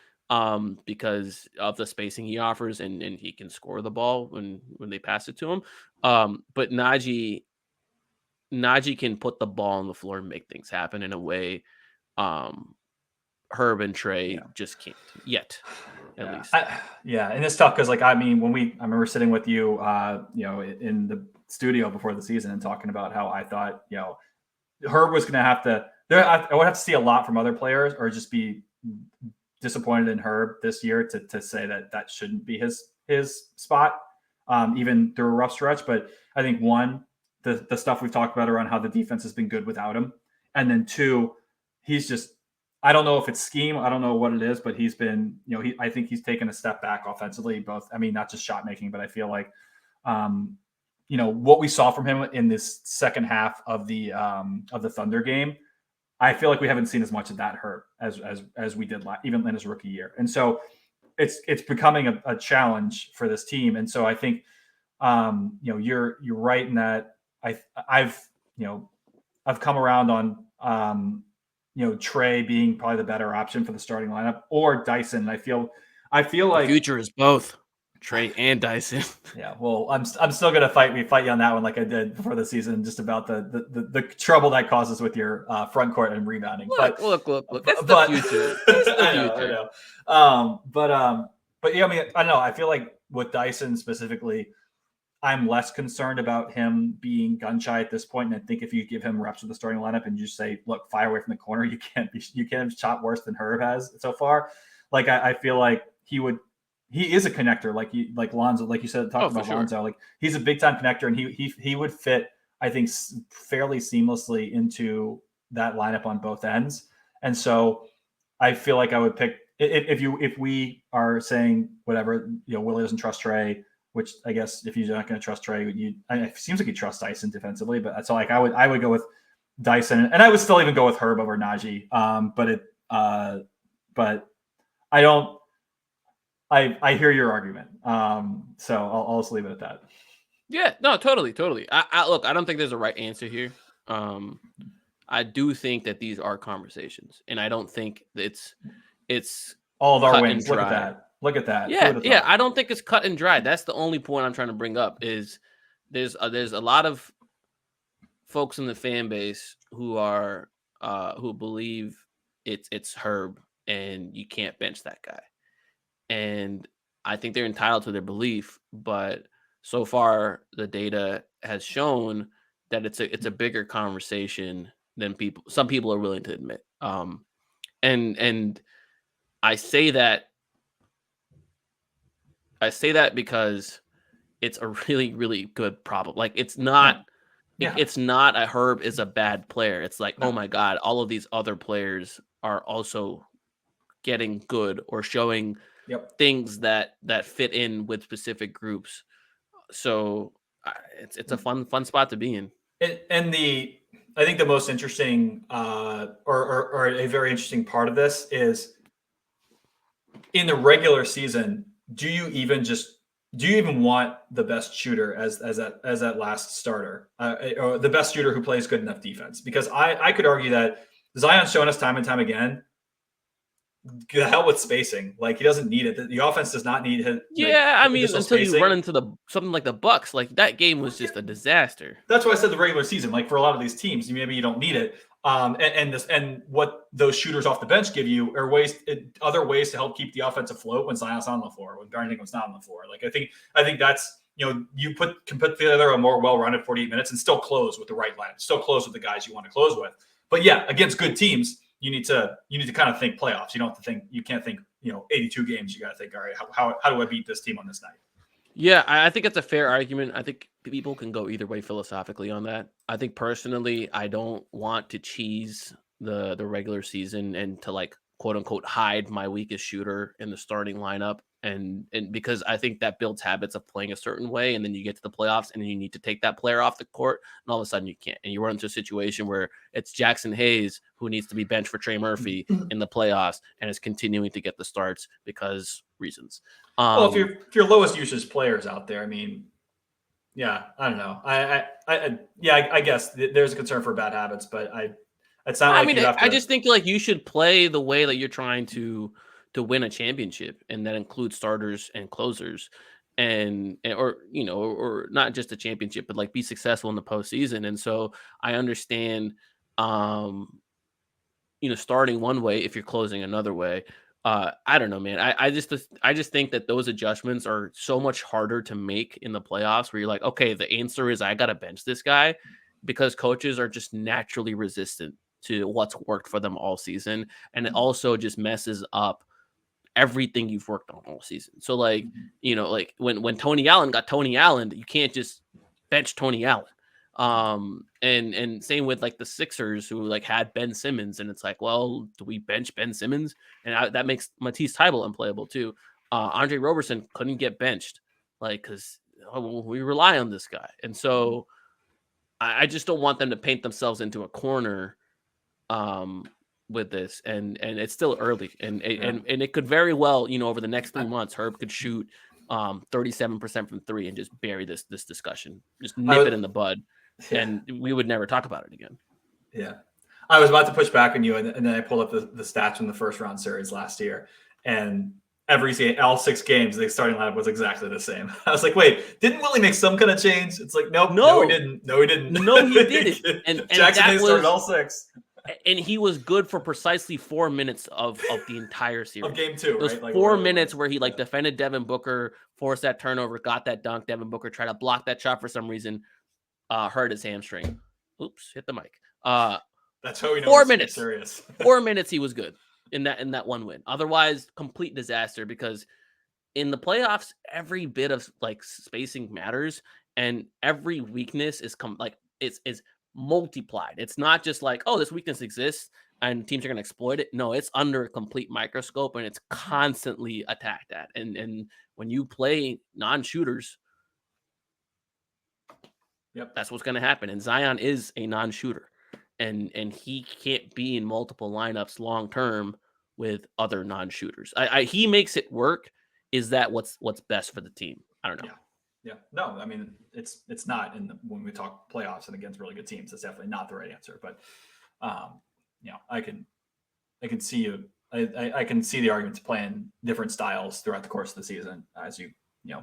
because of the spacing he offers and he can score the ball when they pass it to him. But Naji can put the ball on the floor and make things happen in a way Herb and Trey just can't yet. At least. And it's tough because, I remember sitting with you, in the studio before the season and talking about how I thought, Herb was going to have to. I would have to see a lot from other players, or just be disappointed in Herb this year to say that shouldn't be his spot, even through a rough stretch. But I think the stuff we've talked about around how the defense has been good without him, and then 2, he's just. I don't know if it's scheme. I don't know what it is, but he's been, I think he's taken a step back offensively, both, not just shot making, but I feel like, what we saw from him in this second half of the Thunder game, I feel like we haven't seen as much of that hurt as we did even in his rookie year. And so it's becoming a challenge for this team. And so I think, you're right in that I've come around on, Trey being probably the better option for the starting lineup, or Dyson. I feel like the future is both Trey and Dyson. Yeah, well, I'm still gonna fight you on that one, like I did before the season, just about the trouble that causes with your front court and rebounding. Look! That's the future. That's the future. I know. But yeah, I don't know. I feel like with Dyson specifically, I'm less concerned about him being gun shy at this point. And I think if you give him reps with the starting lineup and just say, look, fire away from the corner, you can't have shot worse than Herb has so far. Like, I feel like he is a connector, like Lonzo, like you said, talked about sure. Lonzo, like he's a big time connector, and he would fit, I think, fairly seamlessly into that lineup on both ends. And so I feel like I would pick, if we are saying whatever, Willie doesn't trust Trey, which I guess if you're not going to trust Trey, it seems like you trust Dyson defensively, but that's like I would go with Dyson, and I would still even go with Herb over Naji. But I don't. I hear your argument. So I'll just leave it at that. Yeah, no, totally. Look, I don't think there's a right answer here. I do think that these are conversations, and I don't think it's all of our wins. Look at that. Look at that. Who Yeah, would have yeah. thought? I don't think it's cut and dry. That's the only point I'm trying to bring up. Is there's a lot of folks in the fan base who believe it's Herb and you can't bench that guy. And I think they're entitled to their belief, but so far the data has shown that it's a bigger conversation than some people are willing to admit. And I say that because it's a really really good problem. Like it's not Yeah. Yeah. it's not a Herb is a bad player. It's like, oh No. my god, all of these other players are also getting good or showing Yep. things that fit in with specific groups. So it's a fun spot to be in. And I think the most interesting or a very interesting part of this is in the regular season, do you even want the best shooter as that last starter, or the best shooter who plays good enough defense? Because I could argue that Zion's shown us time and time again, the hell with spacing. Like he doesn't need it. The offense does not need Yeah, I mean, additional until you run spacing. into something like the Bucks, like that game was just a disaster. That's why I said the regular season. Like for a lot of these teams, maybe you don't need it. And what those shooters off the bench give you are other ways to help keep the offense afloat when Zion's on the floor, when Darnington was not on the floor. Like I think that's you can put together a more well-rounded 48 minutes and still close with the right line, still close with the guys you want to close with. But yeah, against good teams, you need to kind of think playoffs. You can't think 82 games. You got to think, all right, how do I beat this team on this night? Yeah, I think it's a fair argument. I think people can go either way philosophically on that. I think personally, I don't want to cheese the regular season and to like quote unquote hide my weakest shooter in the starting lineup. And because I think that builds habits of playing a certain way, and then you get to the playoffs and then you need to take that player off the court, and all of a sudden you can't. And you run into a situation where it's Jackson Hayes who needs to be benched for Trey Murphy in the playoffs and is continuing to get the starts because reasons. Well, if your lowest usage players out there, I mean, yeah, I don't know. I guess there's a concern for bad habits, but it's not I like mean, you have I to. just think like you should play the way that you're trying to win a championship, and that includes starters and closers, or or not just a championship, but like be successful in the postseason. And so I understand, starting one way if you're closing another way. I don't know, man. I just think that those adjustments are so much harder to make in the playoffs where you're like, okay, the answer is I gotta bench this guy because coaches are just naturally resistant to what's worked for them all season. And it also just messes up everything you've worked on all season. So like, like when Tony Allen got Tony Allen, you can't just bench Tony Allen. And same with like the Sixers who like had Ben Simmons, and it's like, well, do we bench Ben Simmons? And that makes Matisse Thybulle unplayable too. Andre Roberson couldn't get benched, like because we rely on this guy, and so I just don't want them to paint themselves into a corner with this. And it's still early, and it could very well, over the next 3 months, Herb could shoot 37% from three and just bury this discussion, just nip it in the bud. Yeah. And we would never talk about it again. Yeah. I was about to push back on you, and then I pulled up the stats from the first round series last year, and all 6 games, the starting lineup was exactly the same. I was like, wait, didn't Willie make some kind of change? It's like, nope, no, he didn't. No, he didn't. No, he didn't. And Jackson Hayes started all 6. And he was good for precisely 4 minutes of the entire series. Of game 2, those right? Like 4 minutes where he defended Devin Booker, forced that turnover, got that dunk. Devin Booker tried to block that shot for some reason, hurt his hamstring. Oops, hit the mic. That's how we know 4 minutes. Serious. 4 minutes he was good in that one win. Otherwise, complete disaster, because in the playoffs, every bit of like spacing matters, and every weakness is is multiplied. It's not just like, oh, this weakness exists and teams are going to exploit it. No, it's under a complete microscope, and it's constantly attacked at. And when you play non-shooters, that's what's going to happen. And Zion is a non-shooter, and he can't be in multiple lineups long term with other non-shooters. He makes it work. Is that what's best for the team? I don't know. Yeah. No, I mean, it's not when we talk playoffs and against really good teams, it's definitely not the right answer. But I can can see you. I can see the argument to playing different styles throughout the course of the season as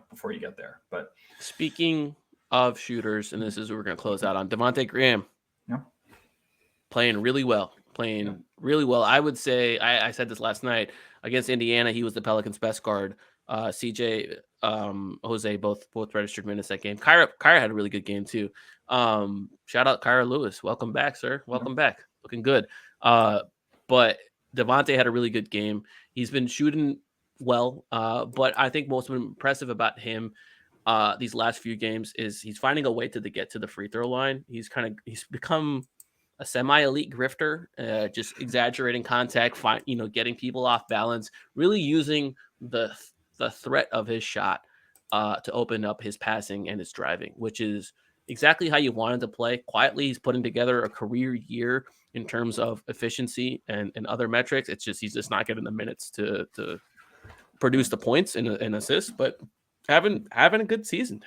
before you get there. But speaking of shooters, and this is what we're going to close out on, Devonte Graham yeah, playing really well. I would say, I said this last night, against Indiana, he was the Pelicans' best guard. CJ, Jose, both registered minutes that game. Kyra had a really good game too. Shout out Kyra Lewis. Welcome back, sir. Welcome back. Looking good. But Devonte had a really good game. He's been shooting well. But I think most impressive about him these last few games is he's finding a way to get to the free throw line. He's become a semi-elite grifter, just exaggerating contact, getting people off balance, really using the threat of his shot to open up his passing and his driving, which is exactly how you wanted to play. Quietly, he's putting together a career year in terms of efficiency and other metrics. It's just he's just not getting the minutes to produce the points and assists, but having a good season,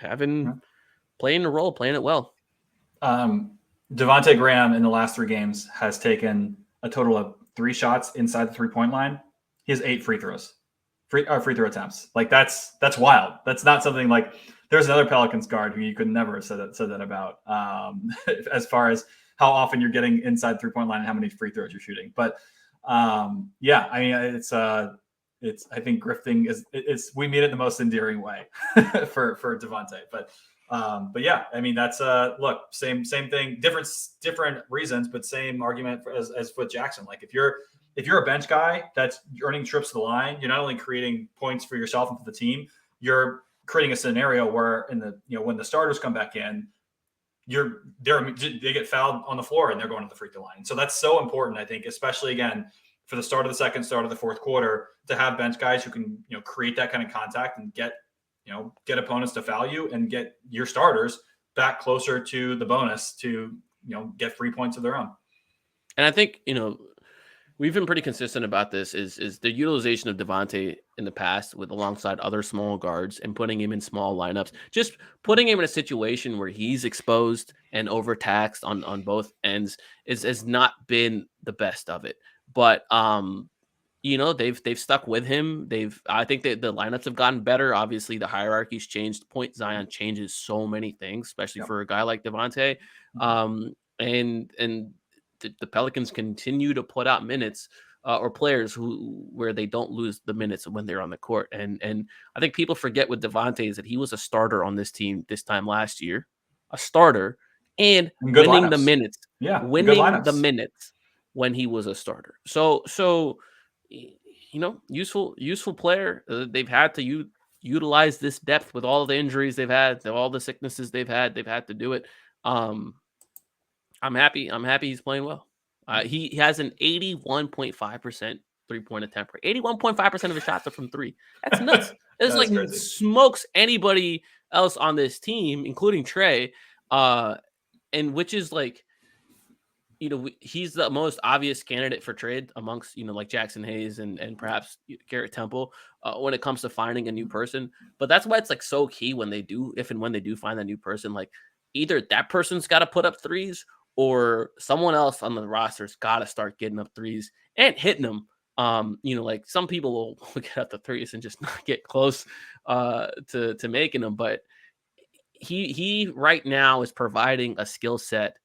playing the role, playing it well. Devonte Graham in the last 3 games has taken a total of 3 shots inside the 3-point line. He has 8 free throws, free throw attempts. Like that's wild. That's not something like there's another Pelicans guard who you could never have said that about as far as how often you're getting inside 3-point line and how many free throws you're shooting. But yeah, I mean, it's I think grifting is we mean it the most endearing way for Devonte. But yeah, I mean, that's look, same thing, different reasons, but same argument as with Jackson. Like if you're a bench guy that's earning trips to the line, you're not only creating points for yourself and for the team, you're creating a scenario where when the starters come back in, they get fouled on the floor and they're going to the free throw line. So that's so important, I think, especially again for the start of the second, start of the fourth quarter, to have bench guys who can create that kind of contact and get opponents to foul you and get your starters back closer to the bonus to get free points of their own. And I think we've been pretty consistent about this is the utilization of Devonte in the past with alongside other small guards and putting him in small lineups, just putting him in a situation where he's exposed and overtaxed on both ends has not been the best of it. But they've stuck with him. I think that the lineups have gotten better. Obviously, the hierarchy's changed. Point Zion changes so many things, especially for a guy like Devonte. And the Pelicans continue to put out minutes or players where they don't lose the minutes when they're on the court. And I think people forget with Devonte is that he was a starter on this team this time last year, a starter and winning lineups. the minutes. Yeah, winning the minutes when he was a starter. So useful player. They've had to utilize this depth with all the injuries they've had, all the sicknesses they've had. They've had to do it. I'm happy he's playing well. He has an 81.5% 3-point attempt rate. 81.5% of his shots are from 3. That's nuts. It's like crazy. Smokes anybody else on this team, including Trey. And which is like, he's the most obvious candidate for trade amongst, like Jackson Hayes and perhaps Garrett Temple when it comes to finding a new person. But that's why it's like so key when they do find that new person, like either that person's got to put up threes or someone else on the roster's got to start getting up threes and hitting them. Like some people will get up the threes and just not get close to making them. But he right now is providing a skill set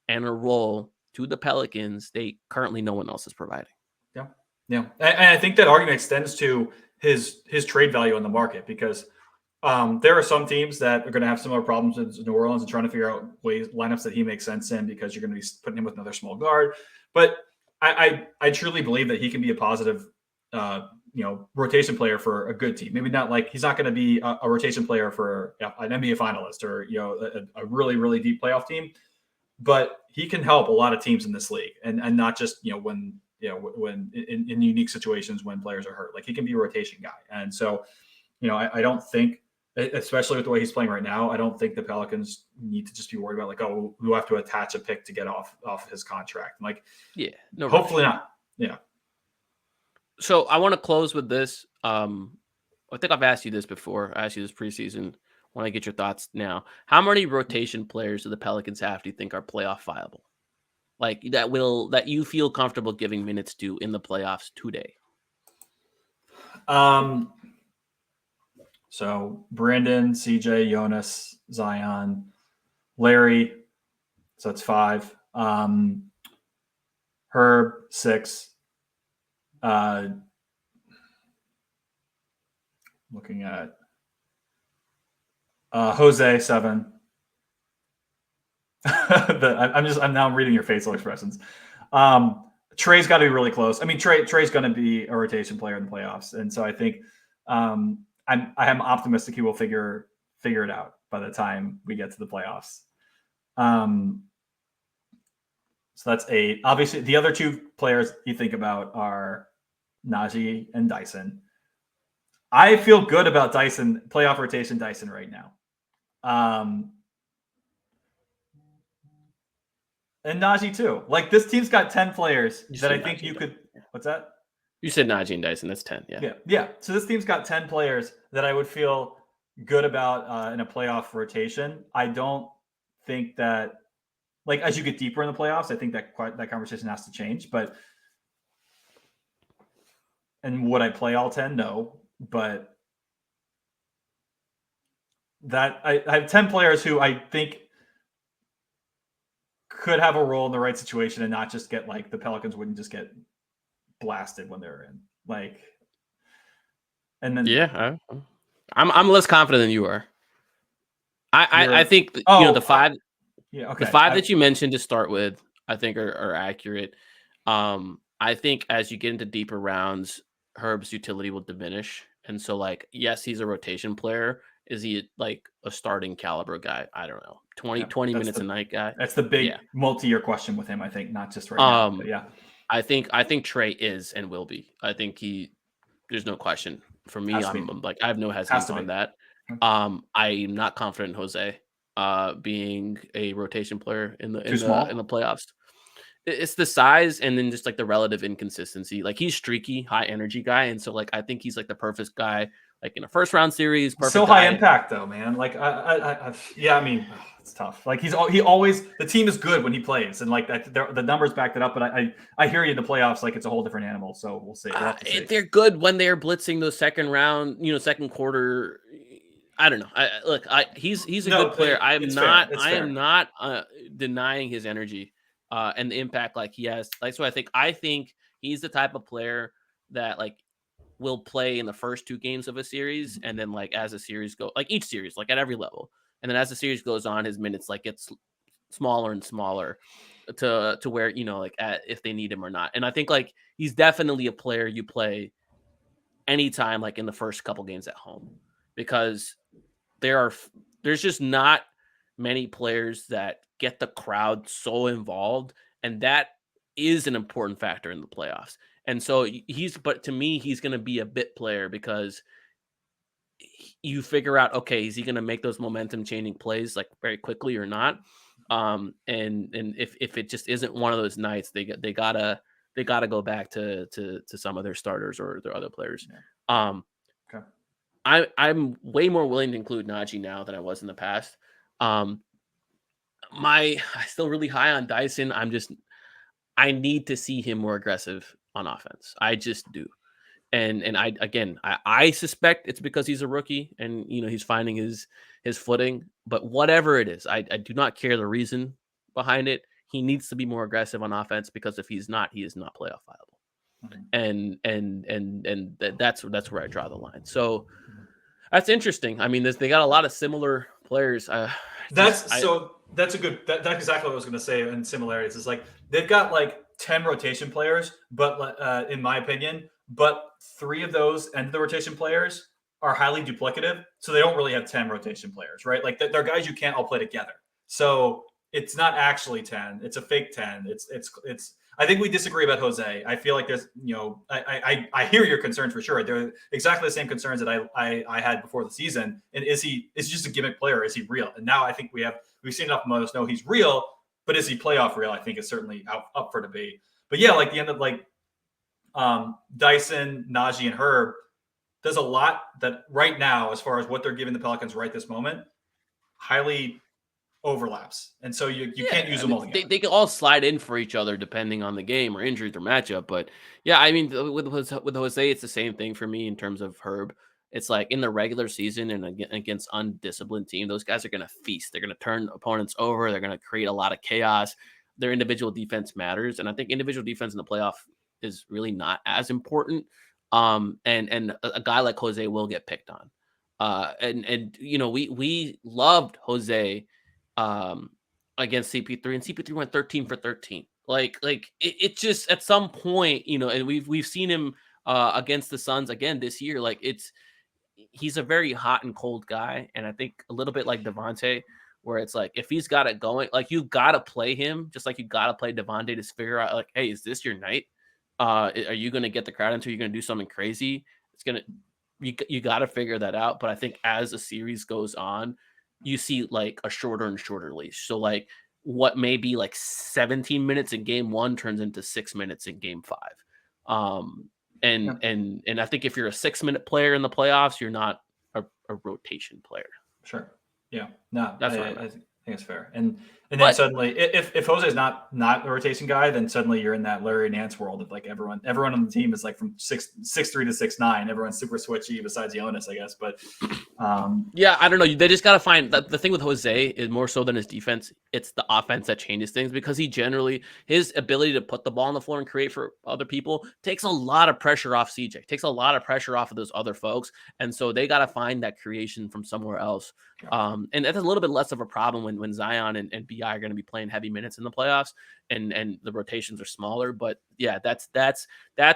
and a role to the Pelicans currently no one else is providing. Yeah. And I think that argument extends to his trade value on the market because there are some teams that are going to have similar problems in New Orleans and trying to figure out lineups that he makes sense in because you're going to be putting him with another small guard. But I truly believe that he can be a positive, rotation player for a good team. Maybe not like he's not going to be a rotation player for an NBA finalist or a really, really deep playoff team. But he can help a lot of teams in this league, and not just when in unique situations when players are hurt. Like he can be a rotation guy, and so I don't think, especially with the way he's playing right now, I don't think the Pelicans need to just be worried about like, oh, we'll have to attach a pick to get off his contract. Like, yeah, no, hopefully not. Yeah. So I want to close with this. I think I've asked you this before. I asked you this preseason. I want to get your thoughts now. How many rotation players do the Pelicans have do you think are playoff viable? like that you feel comfortable giving minutes to in the playoffs today? So Brandon, CJ, Jonas, Zion, Larry. So that's 5. Herb 6. Looking at Jose 7. I'm now reading your facial expressions. Trey's got to be really close. I mean, Trey's going to be a rotation player in the playoffs, and so I think I am optimistic he will figure it out by the time we get to the playoffs. So that's 8. Obviously, the other 2 players you think about are Naji and Dyson. I feel good about Dyson, playoff rotation Dyson right now. And Naji too. Like, this team's got 10 players that I think you could. What's that? You said Naji and Dyson. That's 10. Yeah. So this team's got 10 players that I would feel good about in a playoff rotation. I don't think that, like, as you get deeper in the playoffs, I think that conversation has to change. But and would I play all 10? No. But that I have 10 players who I think could have a role in the right situation and not just get, like, the Pelicans wouldn't just get blasted when they're in, like, and then I'm less confident than you are. I think the 5 the 5 that you mentioned to start with, I think are accurate. I think as you get into deeper rounds, Herb's utility will diminish, and so, like, yes, he's a rotation player. Is he like a starting caliber guy? I don't know. 20 minutes a night guy. That's the big multi-year question with him, I think, not just right now. But yeah. I think Trey is and will be. I think there's no question. For me, I'm like, I have no hesitation on that. I'm not confident in Jose being a rotation player in the playoffs. It's the size and then just, like, the relative inconsistency. Like, he's streaky, high energy guy, and so, like, I think he's, like, the perfect guy, like, in a first round series. So high impact though, man. Like, I mean, it's tough. Like, he always, the team is good when he plays, and, like, the numbers back that up. But I hear you in the playoffs, like, it's a whole different animal. So we'll see. They're good when they're blitzing those second round, second quarter. I don't know. He's a good player. I am not denying his energy and the impact, like, he has. Like, so I think he's the type of player that, like, will play in the first 2 games of a series, and then, like, as a series go, like, each series, like, at every level, and then as the series goes on, his minutes, like, gets smaller and smaller to where, like, if they need him or not. And I think, like, he's definitely a player you play anytime, like, in the first couple games at home, because there's just not many players that get the crowd so involved, and that is an important factor in the playoffs. And so but to me, he's going to be a bit player because you figure out, okay, is he going to make those momentum changing plays, like, very quickly or not? And if it just isn't one of those nights, they gotta go back to some of their starters or their other players. Okay. I'm way more willing to include Naji now than I was in the past. I'm still really high on Dyson. I need to see him more aggressive on offense. I just do. And I suspect it's because he's a rookie and, he's finding his footing, but whatever it is, I do not care the reason behind it. He needs to be more aggressive on offense, because if he's not, he is not playoff viable. And that's where I draw the line. So that's interesting. I mean, they got a lot of similar players. That's exactly what I was going to say. In similarities, is like they've got like 10 rotation players, but in my opinion, but 3 of those end of the rotation players are highly duplicative, so they don't really have 10 rotation players, right? Like, they're guys you can't all play together. So it's not actually 10; it's a fake 10. It's. I think we disagree about Jose. I feel like there's, I hear your concerns for sure. They're exactly the same concerns that I had before the season. And is he just a gimmick player? Or is he real? And now I think we've seen enough of us know he's real, but is he playoff real? I think is certainly up for debate. But yeah, like the end of Dyson, Naji, and Herb, there's a lot that right now, as far as what they're giving the Pelicans right this moment, highly overlaps, and so you can't use them all together. They can all slide in for each other depending on the game or injuries or matchup. But yeah, I mean, with Jose, it's the same thing for me in terms of Herb. It's like in the regular season and against undisciplined team, those guys are going to feast. They're going to turn opponents over. They're going to create a lot of chaos. Their individual defense matters, and I think individual defense in the playoff is really not as important. And a guy like Jose will get picked on. And you know, we loved Jose against CP3, and CP3 went 13 for 13. Like it just at some point, you know, and we've seen him against the Suns again this year. Like he's a very hot and cold guy, and I think a little bit like Devonte, where it's like if he's got it going, like you gotta play him, just like you gotta play Devonte to figure out like, hey, is this your night? Are you gonna get the crowd into? You're gonna do something crazy? It's gonna you got to figure that out. But I think as the series goes on, you see like a shorter and shorter leash. So like what may be like 17 minutes in game 1 turns into 6 minutes in game 5. And I think if you're a 6-minute player in the playoffs, you're not a rotation player. Sure. Yeah. No, That's I think it's fair. And then suddenly, if Jose's not a rotation guy, then suddenly you're in that Larry Nance world of like everyone on the team is like from 6'3" to 6'9". Everyone's super switchy besides Jonas, I guess. But yeah, I don't know. They just got to find the thing with Jose is more so than his defense. It's the offense that changes things because his ability to put the ball on the floor and create for other people takes a lot of pressure off CJ, takes a lot of pressure off of those other folks. And so they got to find that creation from somewhere else. And that's a little bit less of a problem when Zion and BI are going to be playing heavy minutes in the playoffs and the rotations are smaller. But yeah, that's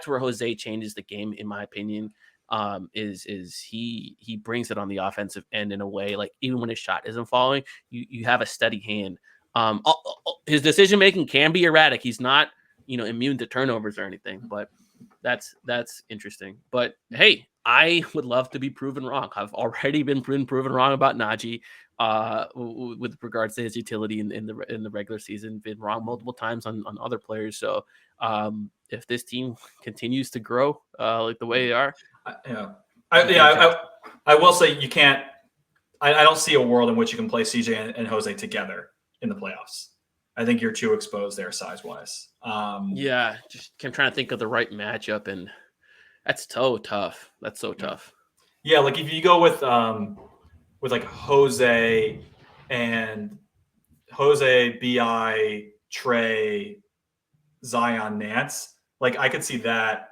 where Jose changes the game, in my opinion. Is he brings it on the offensive end in a way, like even when his shot isn't falling, you have a steady hand. His decision making can be erratic. He's not, immune to turnovers or anything, but that's interesting. But hey, I would love to be proven wrong. I've already been proven wrong about Naji with regards to his utility in the regular season. Been wrong multiple times on other players. So if this team continues to grow like the way they are, I will say you can't. I don't see a world in which you can play CJ and Jose together in the playoffs. I think you're too exposed there size wise. Yeah, just I'm trying to think of the right matchup, and that's so tough. That's so tough. Yeah, like if you go with like Jose, BI, Trey, Zion, Nance, like I could see that.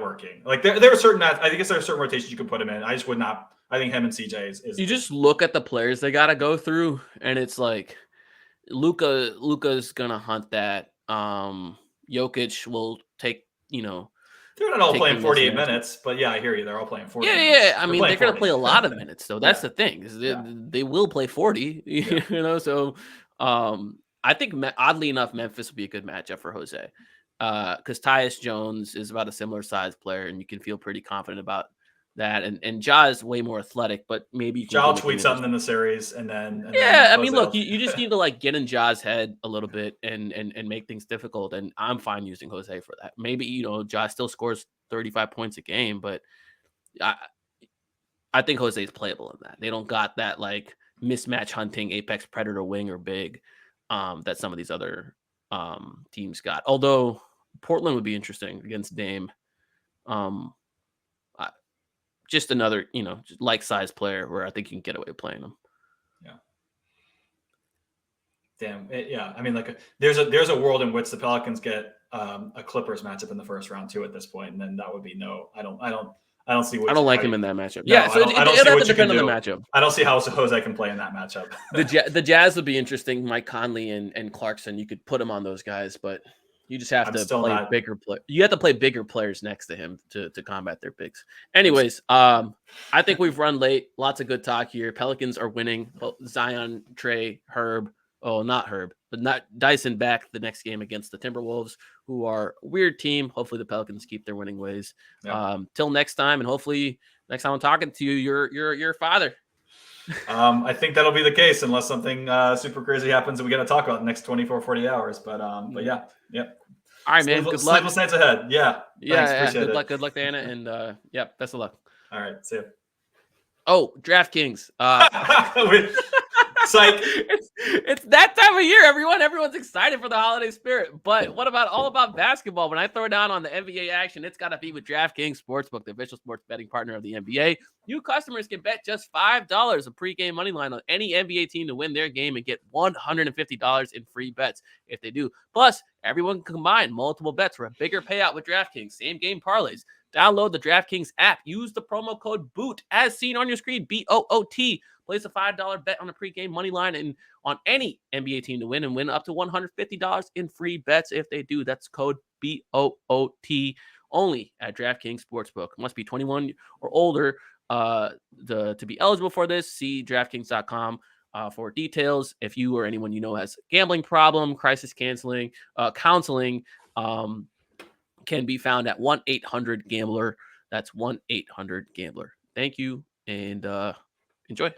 Working. Like there are certain. I think there are certain rotations you could put him in. I just would not. I think him and CJ is. You just look at the players they got to go through, and it's like Luka's gonna hunt that. Jokic will take. They're not all playing 48 minutes, but yeah, I hear you. They're all playing 40. Yeah. I mean, they're going to play a lot of minutes, though. That's the thing. They will play 40, So I think, oddly enough, Memphis would be a good matchup for Jose because Tyus Jones is about a similar size player, and you can feel pretty confident about that. And Ja is way more athletic, but maybe Ja will tweet something in the series, and then I mean, look, you just need to like get in Ja's head a little bit and make things difficult. And I'm fine using Jose for that. Maybe Ja still scores 35 points a game, but I think Jose is playable in that. They don't got that like mismatch hunting apex predator wing or big that some of these other teams got. Although Portland would be interesting against Dame. Just another, like size player where I think you can get away playing them. Yeah. Damn. I mean, like there's a world in which the Pelicans get a Clippers matchup in the first round too at this point, and then that would be no. I don't see what. I don't like him in that matchup. Yeah, so it have to depend on the matchup. I don't see how Jose can play in that matchup. The Jazz would be interesting. Mike Conley and Clarkson, you could put him on those guys, but you just have to play bigger players. You have to play bigger players next to him to combat their bigs. Anyways, I think we've run late. Lots of good talk here. Pelicans are winning. Zion, Trey, Herb. Oh, not Herb, but not Dyson back the next game against the Timberwolves, who are a weird team. Hopefully the Pelicans keep their winning ways. Yeah. Till next time, and hopefully next time I'm talking to you, you're a father. I think that'll be the case unless something super crazy happens and we got to talk about the next 24, 40 hours. But yeah. All right, man. Good luck. Sleepless nights ahead. Yeah. Thanks, good luck. Good luck to Anna. And best of luck. All right. See you. Oh, DraftKings. Psych. It's that time of year, everyone. Everyone's excited for the holiday spirit. But what about all about basketball? When I throw down on the NBA action, it's got to be with DraftKings Sportsbook, the official sports betting partner of the NBA. New customers can bet just $5 a pregame money line on any NBA team to win their game and get $150 in free bets if they do. Plus, everyone can combine multiple bets for a bigger payout with DraftKings. Same game parlays. Download the DraftKings app. Use the promo code BOOT as seen on your screen, BOOT. Place a $5 bet on a pregame money line and on any NBA team to win and win up to $150 in free bets if they do. That's code BOOT only at DraftKings Sportsbook. Must be 21 or older to be eligible for this. See DraftKings.com for details. If you or anyone you know has a gambling problem, crisis counseling, can be found at 1-800-GAMBLER. That's 1-800-GAMBLER. Thank you and enjoy.